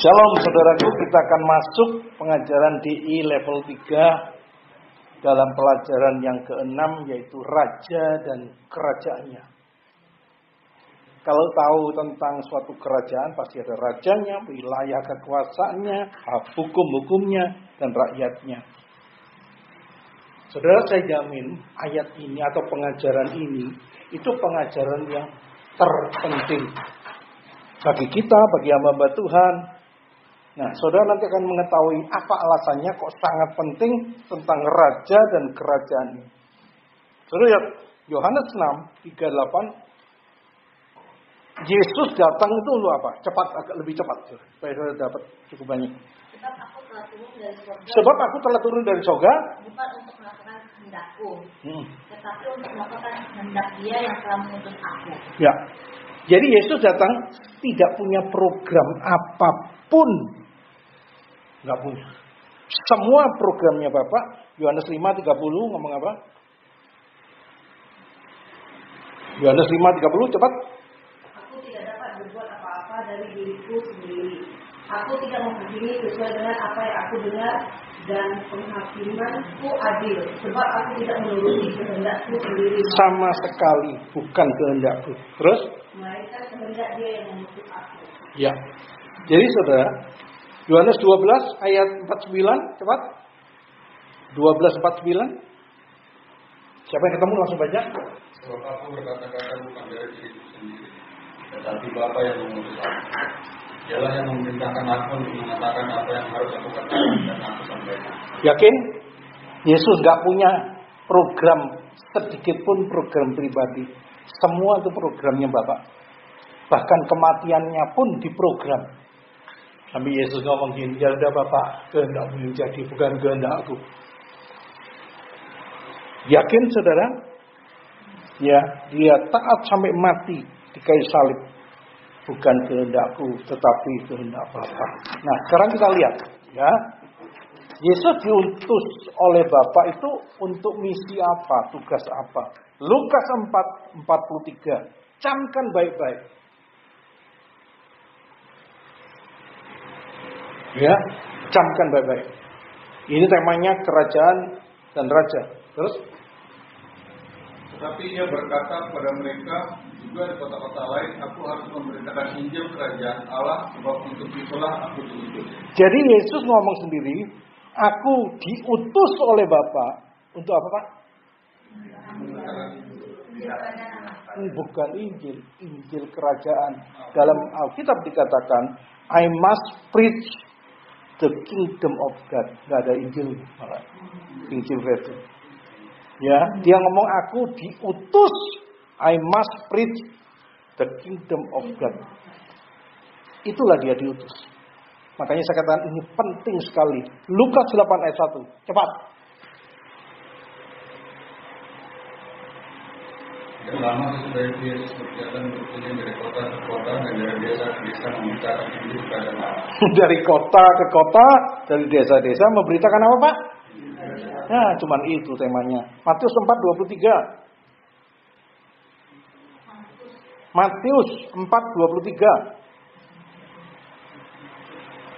Shalom saudaraku, kita akan masuk pengajaran DI level 3 dalam pelajaran yang ke-6 yaitu Raja dan Kerajaannya. Kalau tahu tentang suatu kerajaan pasti ada rajanya, wilayah kekuasaannya, hukum-hukumnya, dan rakyatnya. Saudara, saya jamin ayat ini atau pengajaran ini itu pengajaran yang terpenting bagi kita, bagi hamba Tuhan. Nah, saudara nanti akan mengetahui apa alasannya kok sangat penting tentang raja dan kerajaan ini. Saudara lihat Yohanes 6:38. Yesus datang itu lu apa? Cepat, agak lebih cepat, supaya saudara dapat cukup banyak. Sebab aku telah turun dari surga. Bukan untuk melakukan kehendakku, tetapi untuk melakukan kehendak Dia yang telah mengutus aku. Ya. Jadi Yesus datang tidak punya program apapun. Enggak punya. Semua programnya Bapak. Yohanes 5:30 ngomong apa? Yohanes 5:30 cepat. Aku tidak dapat berbuat apa-apa dari diriku sendiri. Aku tidak menghakimi sesuai dengan apa yang aku dengar, dan penghakimanku adil, sebab aku tidak menuruti kehendakku sendiri. Sama sekali bukan kehendakku. Terus? Melainkan kehendak Dia yang mengutus aku. Ya. Jadi saudara, Yohanes 12 ayat 49, cepat. 12:49. Siapa yang ketemu langsung baca. Sebab aku berkata-kata bukan dari diriku sendiri, tetapi Bapa yang mengutus aku. Dialah yang memerintahkan aku untuk mengatakan apa yang harus aku katakan dan aku sampaikan. Yakin? Yesus gak punya program sedikit pun program pribadi. Semua itu programnya Bapak. Bahkan kematiannya pun diprogram. Sampai Yesus ngomong gini, ya udah Bapak, kehendakmu yang jadi, bukan kehendakku. Yakin saudara? Ya, dia taat sampai mati di kayu salib. Bukan kehendakku, tetapi kehendak Bapa. Nah, sekarang kita lihat, ya. Yesus diutus oleh Bapa itu untuk misi apa, tugas apa? Lukas 4:43. Camkan baik-baik. Ya, camkan baik-baik. Ini temanya kerajaan dan raja. Terus? Tetapi Ia berkata kepada mereka, juga di kota-kota lain aku harus memberitakan Injil kerajaan Allah, sebab untuk itulah aku diutus. Jadi Yesus ngomong sendiri, aku diutus oleh Bapa untuk apa, Pak? Bukan Injil, Injil kerajaan. Dalam Alkitab dikatakan, I must preach the kingdom of God. Gak ada Injil, Injil versi. Ya, dia ngomong aku diutus, I must preach the kingdom of God. Itulah dia diutus. Makanya saya katakan ini penting sekali. Lukas 8 ayat 1. Cepat. Dan lama sesudah itu Yesus berjalan berkeliling dari kota ke kota dan dari desa ke desa memberitakan Injil kerajaan Allah. Dari kota ke kota, dari desa-desa memberitakan apa, Pak? Nah, cuman itu temanya. Matius 4:23. Matius 4:23.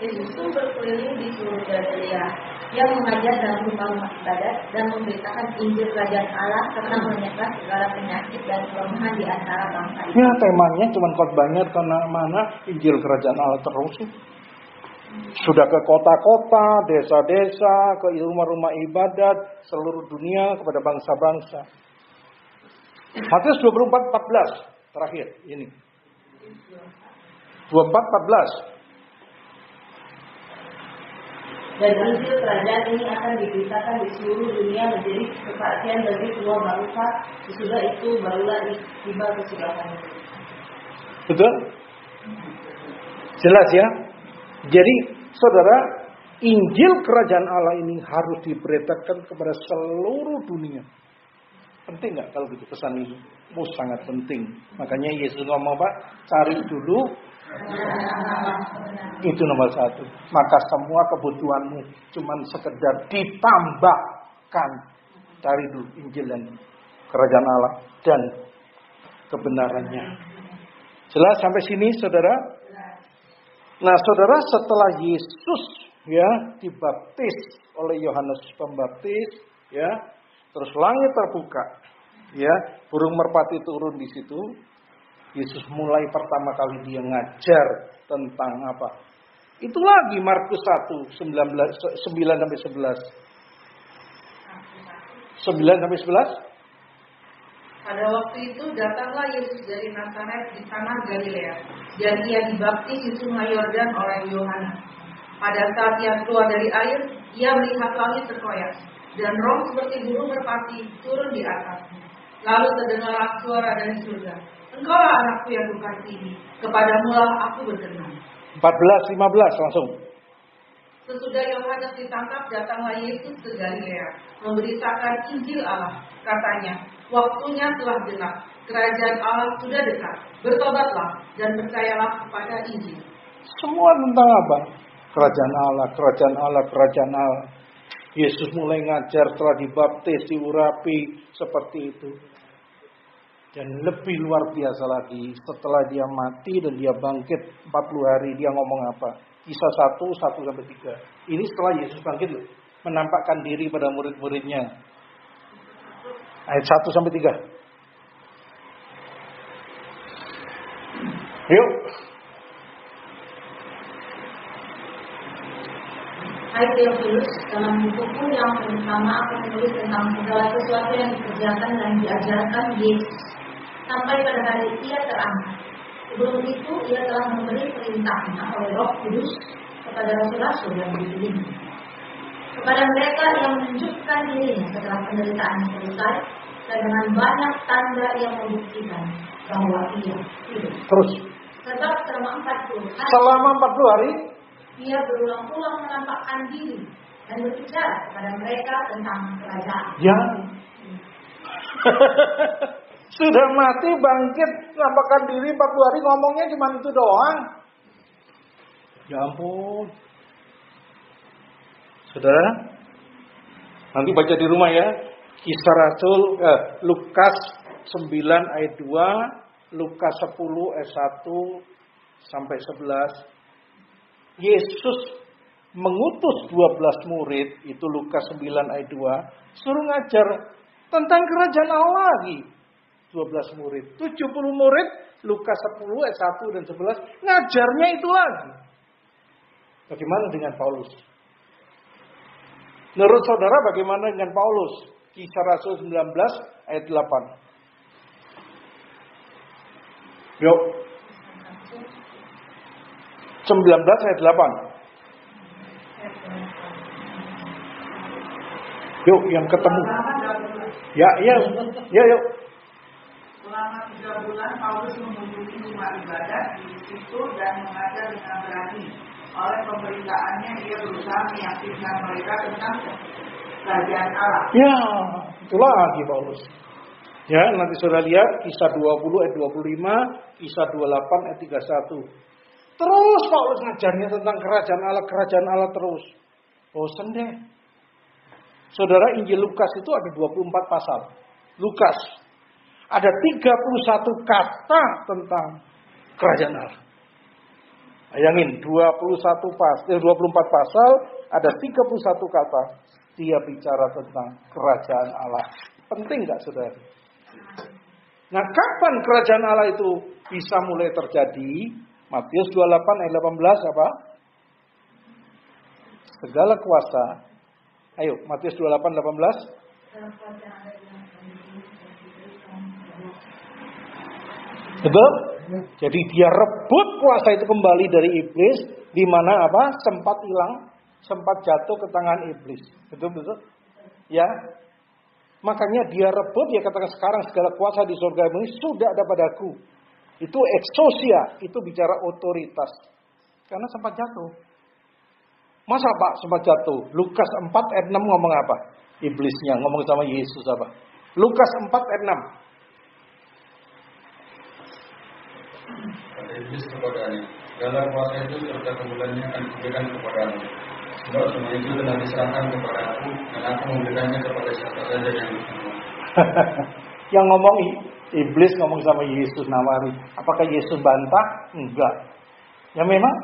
Yesus pun berkeliling di seluruh Galilea, yang mengajar dalam rumah-rumah ibadat dan memberitakan Injil kerajaan Allah, serta menyegah segala penyakit dan kelemahan di antara bangsa itu. Ya, temanya cuman khotbahnya karena mana Injil kerajaan Allah terus. Sudah ke kota-kota, desa-desa, ke rumah-rumah ibadat, seluruh dunia, kepada bangsa-bangsa. Matius 24:14 terakhir ini. 24:14. Dan Injil kerajaan ini akan diberitakan di seluruh dunia menjadi kesaksian bagi semua bangsa. Sesudah itu barulah tiba kesudahan. Betul? Jelas ya? Jadi, saudara, Injil kerajaan Allah ini harus diberitakan kepada seluruh dunia. Penting nggak kalau gitu pesan ini? Sangat penting. Makanya Yesus ngomong, Pak, cari dulu. Itu nomor 1. Maka semua kebutuhanmu cuman sekedar ditambahkan. Cari dulu Injil dan kerajaan Allah dan kebenarannya. Jelas sampai sini, saudara? Nah, saudara, setelah Yesus ya dibaptis oleh Yohanes Pembaptis, ya, terus langit terbuka, ya, burung merpati turun di situ. Yesus mulai pertama kali dia ngajar tentang apa? Itu lagi Markus 1, 9 sampai 11. 9 sampai 11. Pada waktu itu datanglah Yesus dari Nazaret di tanah Galilea, dan ia dibaptis di sungai Yordan oleh Yohanes. Pada saat ia keluar dari air, ia melihat langit terkoyak, dan roh seperti burung merpati turun di atasnya. Lalu terdengarlah suara dari surga, "Engkaulah anakku yang kukasihi, kepadamulah aku berkenan." 14, 15 langsung. Sesudah Yohanes ditangkap, datanglah Yesus ke Galilea, memberitakan Injil Allah. Katanya, "Waktunya telah genap, kerajaan Allah sudah dekat. Bertobatlah dan percayalah kepada Injil." Semua tentang apa? Kerajaan Allah, kerajaan Allah, kerajaan Allah. Yesus mulai ngajar setelah dibaptis, diurapi seperti itu. Dan lebih luar biasa lagi, setelah dia mati dan dia bangkit 40 hari, dia ngomong apa? Kisah 1 sampai 3. Ini setelah Yesus bangkit loh, menampakkan diri pada murid-muridnya. Ayat 1 sampai 3. Yuk. Hai Theophilus, dalam bukuku yang pertama aku menulis tentang segala sesuatu yang dikerjakan dan diajarkan Yesus sampai pada hari ia terangkat. Sebelum itu ia telah memberi perintahnya oleh Roh Kudus kepada rasul-rasul yang dipilih. Kepada mereka yang menunjukkan dirinya setelah penderitaan selesai dan dengan banyak tanda yang membuktikan bahwa ia hidup. Terus. Sebab selama 40 hari. Selama 40 hari. Ia berulang-ulang menampakkan diri dan berbicara kepada mereka tentang kerajaan. Ya. Sudah mati, bangkit, menampakkan diri 40 hari, ngomongnya cuma itu doang. Ya ampun. Saudara, nanti baca di rumah ya. Kisah Rasul Lukas 9 ayat 2, Lukas 10 ayat 1 sampai 11. Yesus mengutus 12 murid, itu Lukas 9 ayat 2, suruh ngajar tentang kerajaan Allah lagi. 12 murid, 70 murid, Lukas 10 ayat 1 dan 11, ngajarnya itu lagi. Bagaimana dengan Paulus? Menurut saudara bagaimana dengan Paulus? Kisah Rasul 19 ayat 8. Yuk. 19 ayat 8. Yuk, yang ketemu. Ya, yuk. Selama 3 bulan Paulus mengunjungi rumah ibadat di situ dan mengajar dengan berani. Oleh pemberitaannya ia berusaha meyakinkan mereka tentang kerajaan Allah. Ya, itulah lagi Paulus. Ya, nanti saudara lihat kisah 20 ayat 25, kisah 28 ayat 31. Terus Paulus ngajarnya tentang kerajaan Allah terus. Bosan deh. Saudara, Injil Lukas itu ada 24 pasal. Lukas. Ada 31 kata tentang kerajaan Allah. Bayangin, 24 pasal, ada 31 kata. Dia bicara tentang kerajaan Allah. Penting gak saudara? Nah, kapan kerajaan Allah itu bisa mulai terjadi? Matius 28 ayat 18 apa? Segala kuasa. Ayo, Matius 28 18. Betul? Jadi dia rebut kuasa itu kembali dari iblis, di mana apa? Sempat hilang, sempat jatuh ke tangan iblis. Betul? Ya. Makanya dia rebut, dia katakan sekarang segala kuasa di surga ini sudah ada padaku. Itu exousia, itu bicara otoritas. Karena sempat jatuh. Masa Pak sempat jatuh? Lukas 4 ayat 6 ngomong apa? Iblisnya ngomong sama Yesus apa? Lukas 4 ayat 6. Kata iblis kepadanya, segala kuasa itu serta kemuliaannya akan diberikan kepadamu. Sebab semua itu telah diserahkan kepada aku, dan aku memberikannya kepada siapa saja yang berkenan. Yang ngomong iblis ngomong sama Yesus nawari. Apakah Yesus bantah? Enggak. Ya memang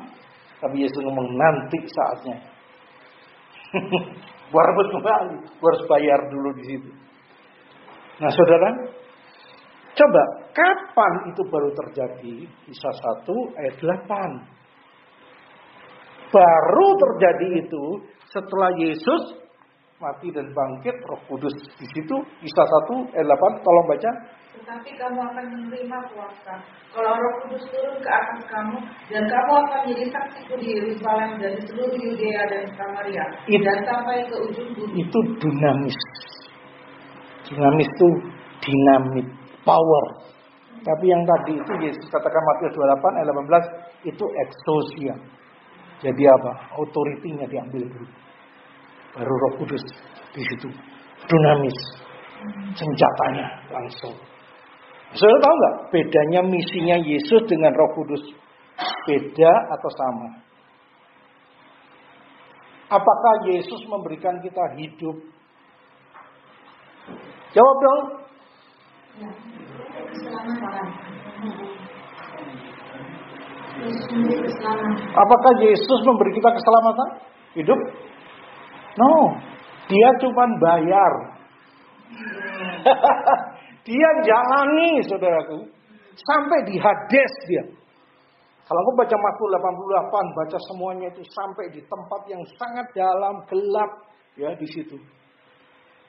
Tapi Yesus ngomong nanti saatnya. Gua rebut kembali, gua harus bayar dulu di situ. Nah, saudara, coba kapan itu baru terjadi? Kisah 1 ayat 8. Baru terjadi itu setelah Yesus mati dan bangkit, Roh Kudus di situ. Kisah 1 ayat 8, tolong baca. Tetapi kamu akan menerima kuasa kalau Roh Kudus turun ke atas kamu, dan kamu akan menjadi saksiku di Yerusalem dan di seluruh Yudea dan Samaria dan sampai ke ujung bumi. Itu dinamis. Dinamis itu dinamit, power. Tapi yang tadi itu Yesus katakan Matius 28 ayat 18 itu exousia. Jadi apa? Otoritinya diambil dulu. Baru Roh Kudus di situ. Dinamis. Senjatanya langsung. Saudara tahu nggak bedanya misinya Yesus dengan Roh Kudus? Beda atau sama? Apakah Yesus memberikan kita hidup? Jawab dong. Apakah Yesus memberi kita keselamatan? Hidup? No. Dia cuma bayar. Dia jalani, saudaraku. Sampai di Hades dia. Kalau aku baca Mazmur 88, baca semuanya itu sampai di tempat yang sangat dalam, gelap. Ya, di situ.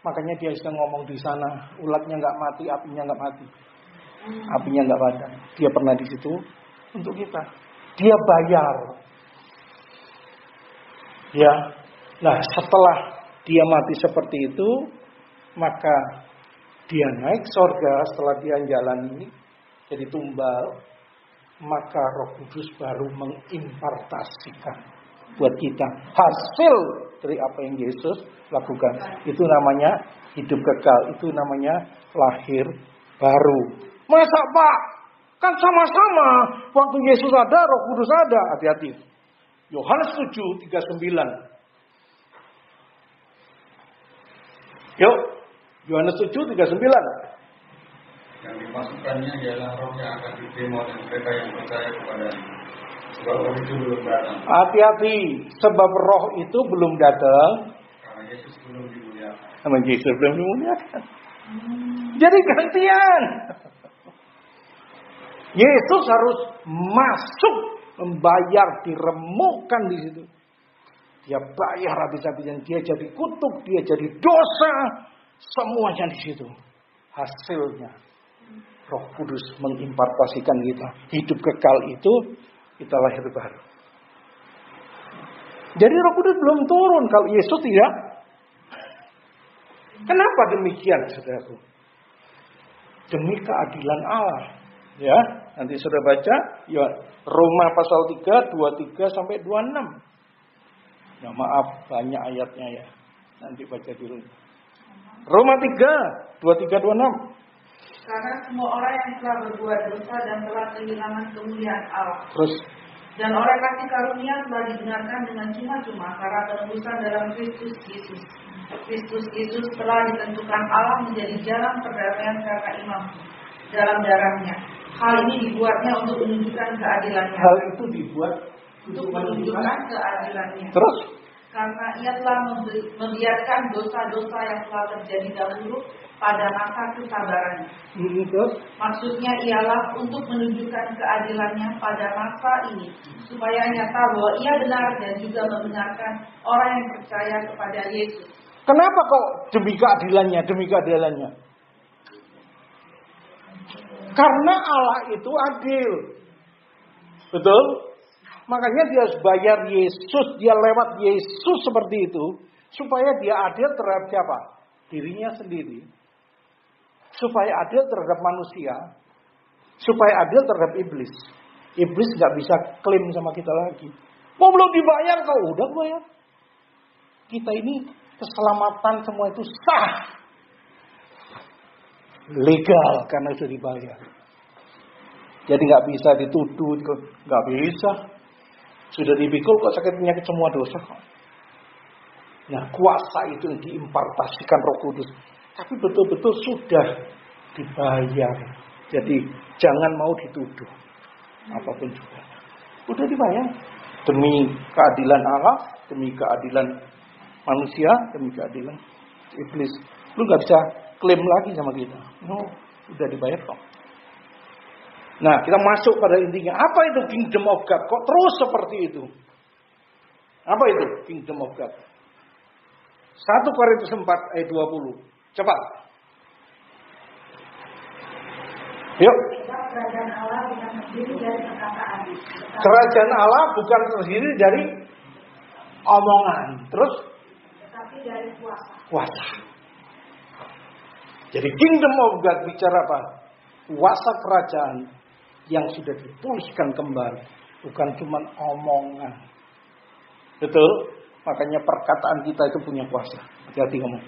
Makanya dia sedang ngomong di sana. Ulatnya nggak mati, apinya nggak mati. Apinya nggak padam. Dia pernah di situ untuk kita. Dia bayar. Ya. Nah, setelah dia mati seperti itu, maka dia naik surga setelah dia jalani jadi tumbal, maka Roh Kudus baru mengimpartasikan buat kita hasil dari apa yang Yesus lakukan. Itu namanya hidup kekal, itu namanya lahir baru. Masa Pak? Kan sama-sama. Waktu Yesus ada, Roh Kudus ada. Hati-hati. Yohanes 7:39. Yuk, Yohanes 7:39. Yang dimasukkannya ialah roh yang akan diterima oleh mereka yang percaya kepadanya. Sebab roh itu belum datang. Hati-hati, sebab roh itu belum datang. Karena Yesus belum dimuliakan. Sama Yesus belum dimuliakan. Jadi gantian. Yesus harus masuk, membayar, diremukkan di situ. Dia bayar habis-habisan, dia jadi kutuk, dia jadi dosa, semuanya di situ. Hasilnya Roh Kudus mengimpartasikan kita. Hidup kekal itu kita lahir baru. Jadi Roh Kudus belum turun kalau Yesus tidak. Kenapa demikian, saudaraku? Demi keadilan Allah. Ya, nanti sudah baca ya, Roma pasal 3, 23 sampai 26. Ya maaf, banyak ayatnya ya. Nanti baca dulu. Roma 3, 23, 26. Karena semua orang yang telah berbuat dosa dan telah kehilangan kemuliaan Allah. Terus. Dan oleh kasih karunia telah dibenarkan dengan cuma-cuma karena penebusan dalam Kristus Yesus. Kristus Yesus telah ditentukan Allah menjadi jalan perdamaian karena iman dalam darahnya. Hal ini dibuatnya untuk menunjukkan keadilannya. Hal itu dibuat untuk menunjukkan keadilannya. Terus? Karena ia telah membiarkan dosa-dosa yang telah terjadi dahulu pada masa kesabarannya. Terus? Maksudnya ialah untuk menunjukkan keadilannya pada masa ini, supaya nyata bahwa ia benar dan juga membenarkan orang yang percaya kepada Yesus. Kenapa kok demi keadilannya, demi keadilannya? Karena Allah itu adil. Betul? Makanya dia harus bayar Yesus, dia lewat Yesus seperti itu, supaya dia adil terhadap siapa? Dirinya sendiri. Supaya adil terhadap manusia, supaya adil terhadap iblis. Iblis nggak bisa klaim sama kita lagi. Mau belum dibayar kau udah bayar. Kita ini keselamatan semua itu sah, legal karena sudah dibayar. Jadi nggak bisa dituduh, nggak bisa. Sudah dipikul kok sakit penyakit semua dosa kok. Nah kuasa itu yang diimpartasikan Roh Kudus. Tapi betul-betul sudah dibayar. Jadi jangan mau dituduh. Apapun juga. Udah dibayar. Demi keadilan Allah, demi keadilan manusia, demi keadilan iblis. Lu gak bisa klaim lagi sama kita. No, udah dibayar kok. Nah, kita masuk pada intinya. Apa itu kingdom of God? Kok terus seperti itu? Apa itu kingdom of God? 1 Korintus 4 ayat 20. Cepat. Yuk. Kerajaan Allah bukan terdiri dari perkataan. Kerajaan Allah bukan terdiri dari omongan. Terus? Tetapi dari kuasa. Kuasa. Jadi kingdom of God bicara apa? Kuasa kerajaan yang sudah dipulihkan kembali. Bukan cuma omongan. Betul? Makanya perkataan kita itu punya kuasa. Hati-hati ngomong.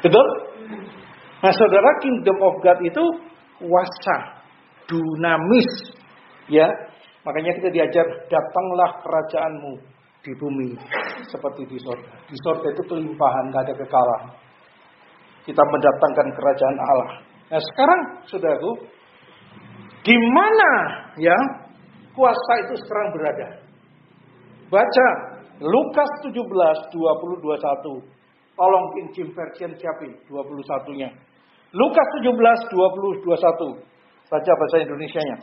Betul? Nah saudara, kingdom of God itu kuasa, dinamis. Ya, makanya kita diajar, datanglah kerajaanmu di bumi seperti di surga. Di surga itu kelimpahan, gak ada kekalahan. Kita mendatangkan kerajaan Allah. Nah sekarang, saudaraku, di mana ya kuasa itu sekarang berada? Baca Lukas 17, 20, 21. Tolong King James Version siapin 21-nya. Lukas 17, 20, 21. Baca bahasa Indonesianya.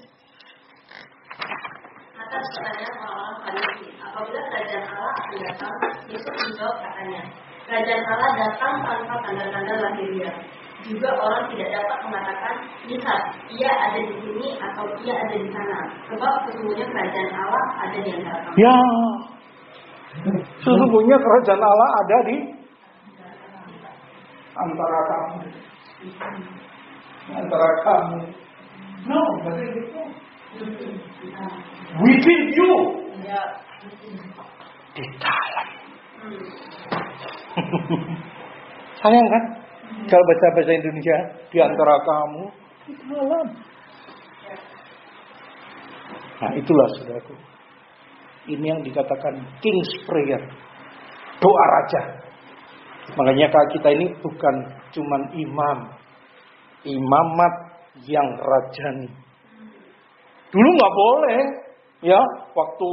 Atas pertanyaan orang-orang Farisi, apabila kerajaan Allah akan datang, Yesus menjawab katanya, kerajaan Allah datang tanpa tanda-tanda lahiriah. Juga orang tidak dapat mengatakan, lihat, ia ada di sini atau ia ada di sana. Sebab sesungguhnya kerajaan Allah ada di antara kamu. Ya, sesungguhnya kerajaan Allah ada di antara kamu. Antara kamu. No, berarti itu. Within you. Di dalam. Sayang kan? Kalau baca bahasa Indonesia, di antara kamu, di dalam. Nah itulah saudaraku. Ini yang dikatakan King's Prayer. Doa raja. Makanya kita ini bukan cuman imam. Imamat yang rajani. Dulu gak boleh. Ya, waktu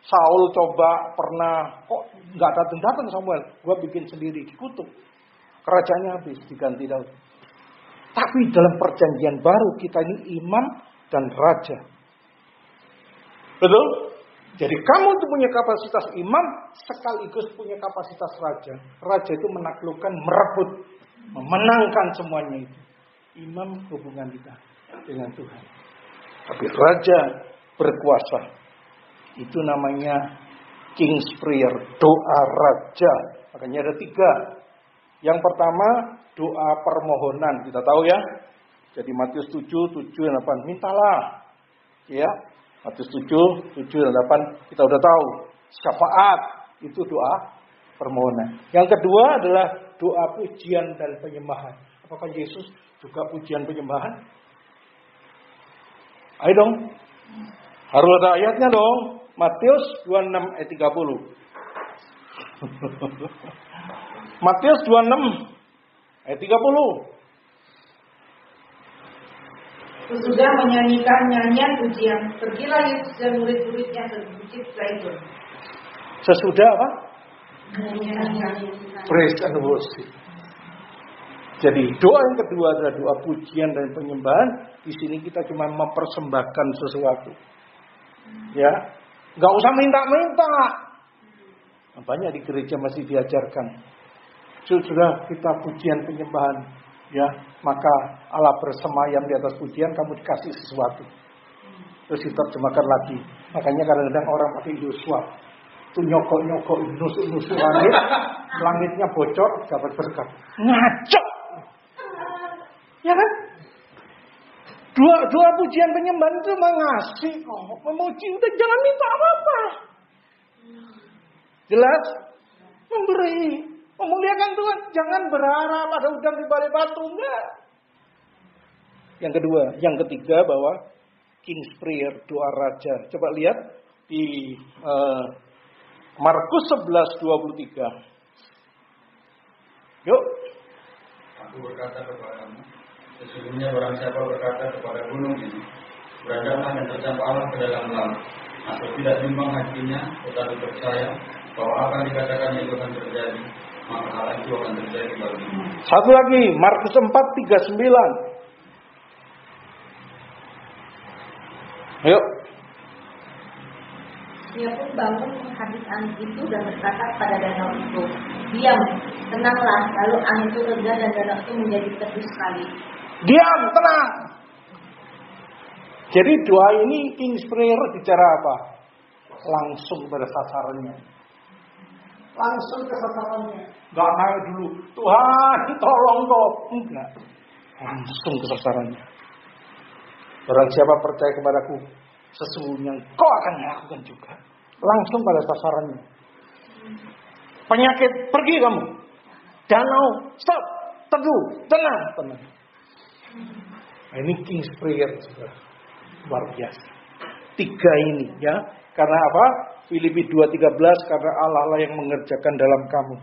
Saul coba pernah, kok gak datang-datang Samuel. Gua bikin sendiri, dikutuk. Kerajaannya habis, diganti Daud. Tapi dalam perjanjian baru kita ini imam dan raja. Betul? Jadi kamu itu punya kapasitas imam sekaligus punya kapasitas raja. Raja itu menaklukkan, merebut, memenangkan semuanya itu. Imam hubungan kita dengan Tuhan. Tapi raja berkuasa. Itu namanya King's Prayer, doa raja. Makanya ada 3. Yang pertama, doa permohonan. Kita tahu ya. Jadi Matius 7, 7 dan 8. Mintalah. Ya. Matius 7, 7 dan 8. Kita udah tahu. Syafaat. Itu doa permohonan. Yang kedua adalah doa pujian dan penyembahan. Apakah Yesus juga pujian penyembahan? Ayo dong. Harus ada ayatnya dong. Matius 26 ayat 30. Matius 26 ayat 30. Sesudah menyanyikan nyanyian pujian, pergilah Yesus dan murid-muridnya ke bukit Zaitun. Sesudah apa? Menyanyikan. Praise and worship. Jadi doa yang kedua adalah doa pujian dan penyembahan. Di sini kita cuma mempersembahkan sesuatu. Ya, nggak usah minta-minta. Banyak di gereja masih diajarkan. Sudah kita pujian penyembahan, ya, maka Allah bersemayam di atas pujian, kamu dikasih sesuatu. Terus diterjemahkan lagi. Makanya kadang-kadang orang pakai Yosua, itu nyokok-nyokok, nusuk-nusuk langit, langitnya bocor, dapat berkat. Ngaco, ya kan? Dua pujian penyembahan itu mengasih, memuji, udah jangan minta apa-apa. Jelas? Memberi. Memuliakan Tuhan, jangan berharap ada udang di balik batu, enggak. Yang kedua, yang ketiga bahwa King's Prayer, doa raja. Coba lihat di Markus 11:23. Yuk. Aku berkata kepadamu, sesungguhnya barang siapa berkata kepada gunung ini, beranjaklah dan tercampaklah ke dalam laut, atau tidak bimbang hatinya, tetapi percaya bahwa apa yang dikatakannya itu akan terjadi, maka hal itu akan terjadi baginya. Satu lagi, Markus 4:39. Ayo. Dia pun bangun menghabis angin itu dan berkata pada danau itu, diam, tenanglah. Lalu angin itu reda dan danau itu menjadi teduh sekali. Diam, tenang. Jadi doa ini King's Prayer bicara apa? Langsung pada sasarannya. Langsung ke sasarannya. Gak naik dulu, Tuhan tolong dong. Enggak. Langsung ke sasarannya. Barang siapa percaya kepadaku, sesungguhnya kau akan melakukan juga. Langsung pada sasarannya. Penyakit, pergi kamu. Danau, stop. Teduh, tenang. Nah, ini King's Prayer. Luar biasa. 3 ini ya. Karena apa? Filipi 2:13, karena Allah lah yang mengerjakan dalam kamu.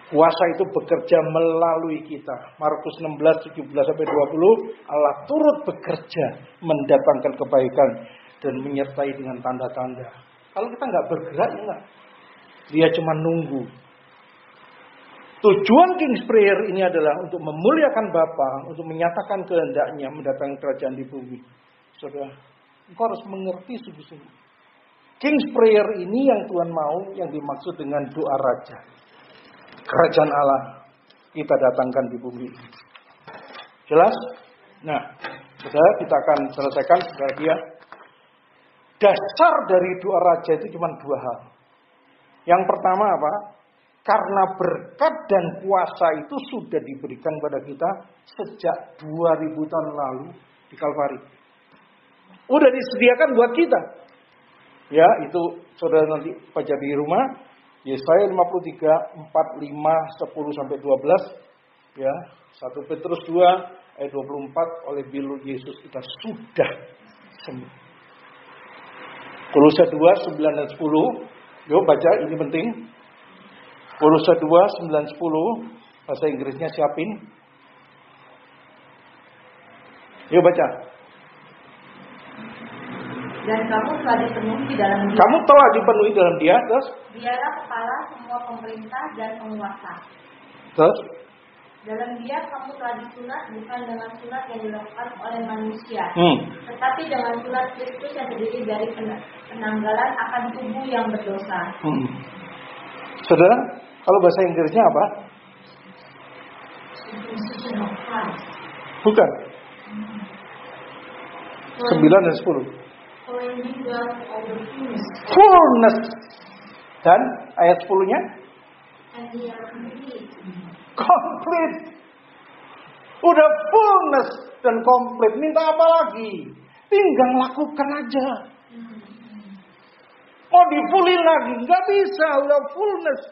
Kuasa itu bekerja melalui kita. Markus 16:17-20, Allah turut bekerja mendatangkan kebaikan dan menyertai dengan tanda-tanda. Kalau kita nggak bergerak, ya enggak. Dia cuma nunggu. Tujuan King's Prayer ini adalah untuk memuliakan Bapa, untuk menyatakan kehendaknya mendatangkan kerajaan di bumi. Saudara, engkau harus mengerti sungguh-sungguh. King's Prayer ini yang Tuhan mau, yang dimaksud dengan doa raja. Kerajaan Allah kita datangkan di bumi. Jelas? Nah, saudara, kita akan selesaikan saudara dia. Dasar dari doa raja itu cuma 2 hal. Yang pertama apa? Karena berkat dan kuasa itu sudah diberikan pada kita sejak 2000 tahun lalu di Kalvari. Udah disediakan buat kita. Ya, itu saudara nanti baca di rumah. Yesaya 53, 4, 5, 10-12. Ya, 1 Petrus 2 ayat 24, oleh bilur Yesus kita sudah sembuh. Kolose 2, 9 dan 10. Yuk baca, ini penting. Kolose 2, 9, 10. Bahasa Inggrisnya siapin. Yuk baca. Dan kamu telah dipenuhi dalam dia. Kamu telah dipenuhi dalam dia, terus? Dialah kepala semua pemerintah dan penguasa. Terus? Dalam dia kamu telah disunat bukan dengan sunat yang dilakukan oleh manusia, tetapi dengan sunat Kristus yang terdiri dari penanggalan akan tubuh yang berdosa. Saudara, kalau bahasa Inggrisnya apa? Bukan. 9 dan 10. Fullness. Dan ayat 10-nya? Complete. Udah fullness dan komplit. Minta apa lagi? Tinggal lakukan aja. Mau di-fullin lagi? Nggak bisa. Udah fullness.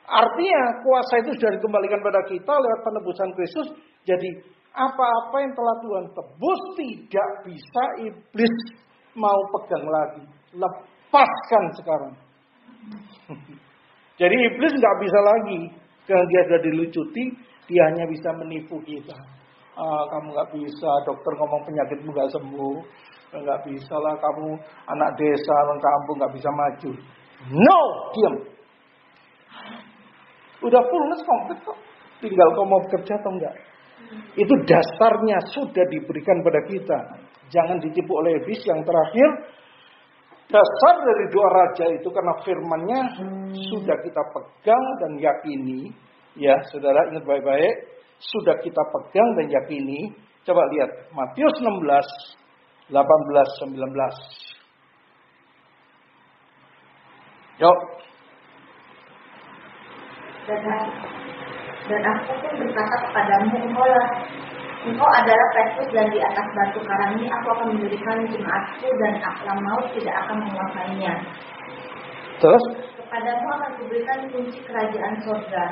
Artinya kuasa itu sudah dikembalikan pada kita lewat penebusan Kristus. Jadi apa-apa yang telah Tuhan tebus tidak bisa iblis mau pegang lagi. Lepaskan sekarang. Jadi iblis nggak bisa lagi. Karena dia sudah dilucuti, dia hanya bisa menipu kita. Kamu nggak bisa, dokter ngomong penyakitmu nggak sembuh. Nggak bisa lah, kamu anak desa, orang kampung nggak bisa maju. No, diam. Udah fullness komplit kok. Tinggal kau mau bekerja atau enggak. Itu dasarnya sudah diberikan pada kita. Jangan ditipu oleh iblis. Yang terakhir, dasar dari doa raja itu karena firman-Nya sudah kita pegang dan yakini. Ya, saudara ingat baik-baik. Sudah kita pegang dan yakini. Coba lihat Matius 16, 18, 19. Yuk. Dan aku pun berkata kepadamu, engkau adalah Petrus, dan di atas batu karang ini aku akan mendirikan jemaatku, dan aklam maut tidak akan menguasainya. Terus? Kepadamu akan kuberikan kunci kerajaan surga.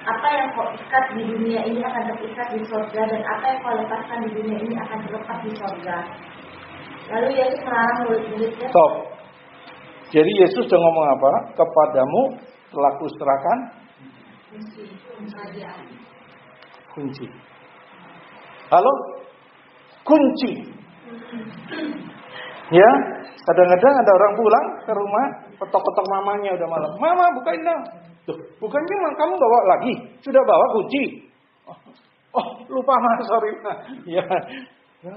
Apa yang kau ikat di dunia ini akan terikat di surga, dan apa yang kau lepaskan di dunia ini akan terlepas di surga. Lalu Yesus melarang murid-muridnya. Stop. Jadi Yesus sudah ngomong apa? Kepadamu telah kuserahkan kunci. Halo? Kunci. Ya, kadang-kadang ada orang pulang ke rumah, ketok-ketok mamanya udah malam. Mama, bukain dong. Tuh, bukannya kamu bawa lagi? Sudah bawa kunci? Oh, lupa mas, sorry. Ya, ya.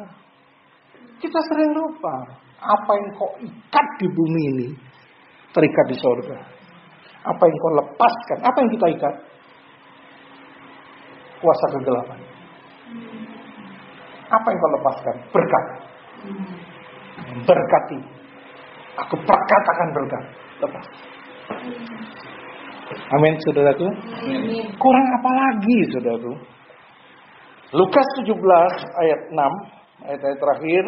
Kita sering lupa. Apa yang kau ikat di bumi ini terikat di surga. Apa yang kau lepaskan? Apa yang kita ikat? Kuasa kegelapan. Apa yang kau lepaskan? Berkat. Berkati. Aku perkatakan berkat. Lepas. Amin, saudaraku. Kurang apa lagi, saudaraku? Lukas 17 ayat 6, ayat-ayat terakhir.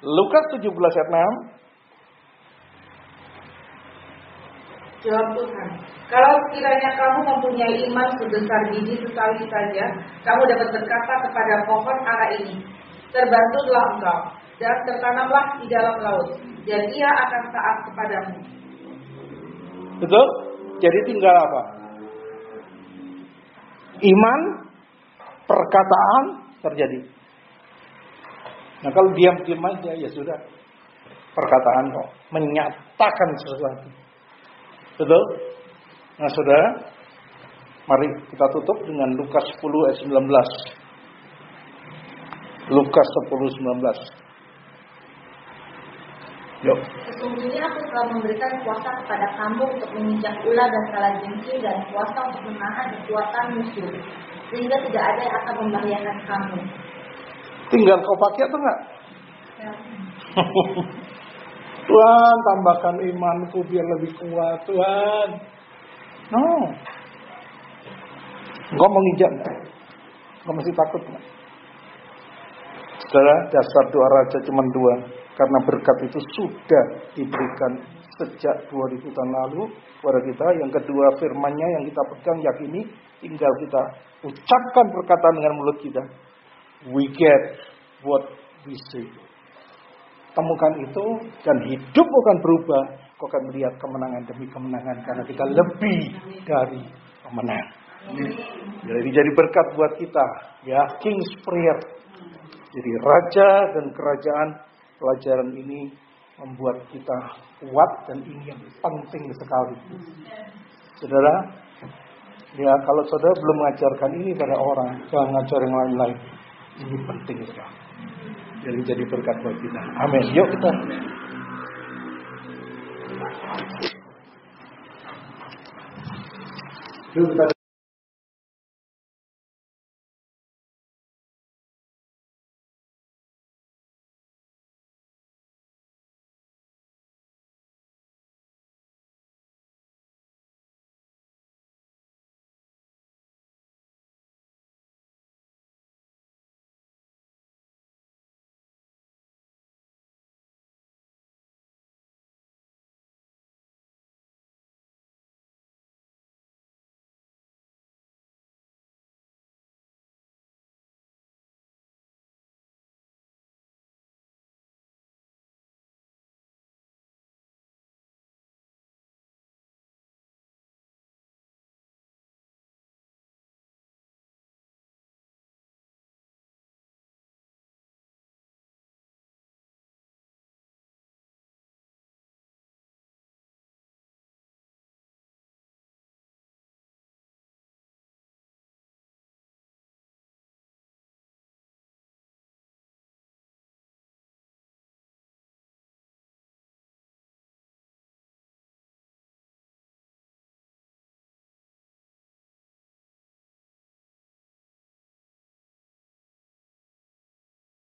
Lukas 17 ayat 6. Jawab Tuhan, kalau sekiranya kamu mempunyai iman sebesar biji sesawi saja, kamu dapat berkata kepada pohon ara ini, terbantulah engkau, dan tertanamlah di dalam laut, dan ia akan taat kepadamu. Betul? Jadi tinggal apa? Iman, perkataan terjadi. Nah kalau diam-diam aja ya sudah. Perkataan kok menyatakan sesuatu. Betul? Nah saudara, mari kita tutup dengan Lukas 10 ayat 19. Lukas 10:19. Yuk. Sesungguhnya aku telah memberikan kuasa kepada kamu untuk menginjak ular dan kalajengking dan kuasa untuk menahan kekuatan musuh, sehingga tidak ada yang akan membahayakan kamu. Tinggal kau pakai atau enggak? Ya. Tuhan, tambahkan imanku biar lebih kuat, Tuhan. No. Engkau menginjak enggak? Engkau masih takut enggak? Saudara, dasar doa raja cuma 2. Karena berkat itu sudah diberikan sejak 2000 tahun lalu kepada kita. Yang kedua, firman-Nya yang kita pegang, yakini, tinggal kita ucapkan perkataan dengan mulut kita. We get what we say. Temukan itu dan hidup akan berubah. Kau akan melihat kemenangan demi kemenangan karena kita lebih dari pemenang. Jadi jadi berkat buat kita, ya, King's Prayer. Jadi raja dan kerajaan. Pelajaran ini membuat kita kuat dan ini yang penting sekali. Saudara, ya kalau saudara belum mengajarkan ini pada orang, jangan ngajar yang lain-lain. Ini penting sekali. Jadi berkat buat kita. Amin. Yuk kita. Yuk kita